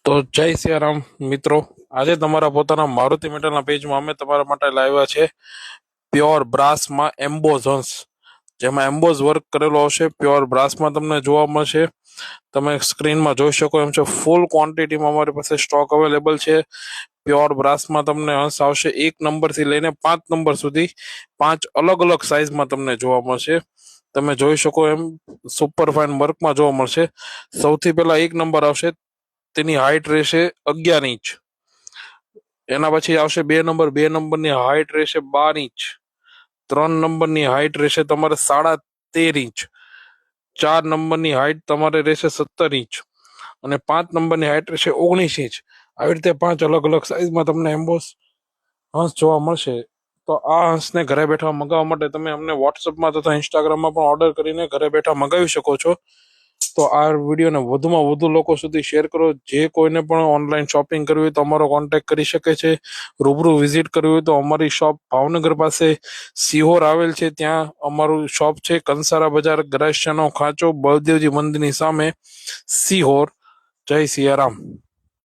તો જય સિયારામ મિત્રો, આજે તમારા પોતાના મારુતિ મેટલના પેજમાં અમે તમારા માટે લાવ્યા છે પ્યોર બ્રાસમાં એમ્બોઝન્સ, જેમાં એમ્બોઝ વર્ક કરેલો હશે. પ્યોર બ્રાસમાં તમને જોવા મળશે. તમે સ્ક્રીનમાં જોઈ શકો એમ છે. ફૂલ ક્વોન્ટિટીમાં અમારી પાસે સ્ટોક અવેલેબલ છે. પ્યોર બ્રાસમાં તમને અંશ આવશે 1 નંબરથી લઈને 5 નંબર સુધી. 5 અલગ અલગ સાઇઝમાં તમને જોવા મળશે. તમે જોઈ શકો એમ સુપર ફાઇન વર્કમાં જોવા મળશે. સૌથી પહેલા 1 નંબર આવશે, તેની હાઈટ રહેશે 11 ઇંચ. એના પછી આવશે 2 નંબર. 2 નંબરની હાઈટ રહેશે 12 ઇંચ. 3 નંબરની હાઈટ રહેશે તમારે 13.5 ઇંચ. 4 નંબરની હાઈટ તમારે રહેશે 17 ઇંચ અને 5 નંબરની હાઈટ રહેશે 19 ઇંચ. આવી રીતે 5 અલગ અલગ સાઈઝમાં તમને એમ્બોસ હંસ જોવા મળશે. તો આ હંસને ઘરે બેઠા મંગાવવા માટે તમે અમને વોટ્સઅપમાં તથા ઇન્સ્ટાગ્રામમાં પણ ઓર્ડર કરીને ઘરે બેઠા મંગાવી શકો છો. તો આ વિડીયોને વધુમાં વધુ લોકો સુધી શેર કરો. જે કોઈને પણ ઓનલાઈન શોપિંગ કરવી હોય તો અમારો કોન્ટેક્ટ કરી શકે છે. રૂબરૂ વિઝિટ કરવી હોય તો અમારી શોપ ભાવનગર પાસે સિહોર આવેલ છે. ત્યાં અમારું શોપ છે કંસારા બજાર, ગ્રાસ્યાનો ખાંચો, બળદેવજી મંદિરની સામે, સિહોર. જય સિયારામ.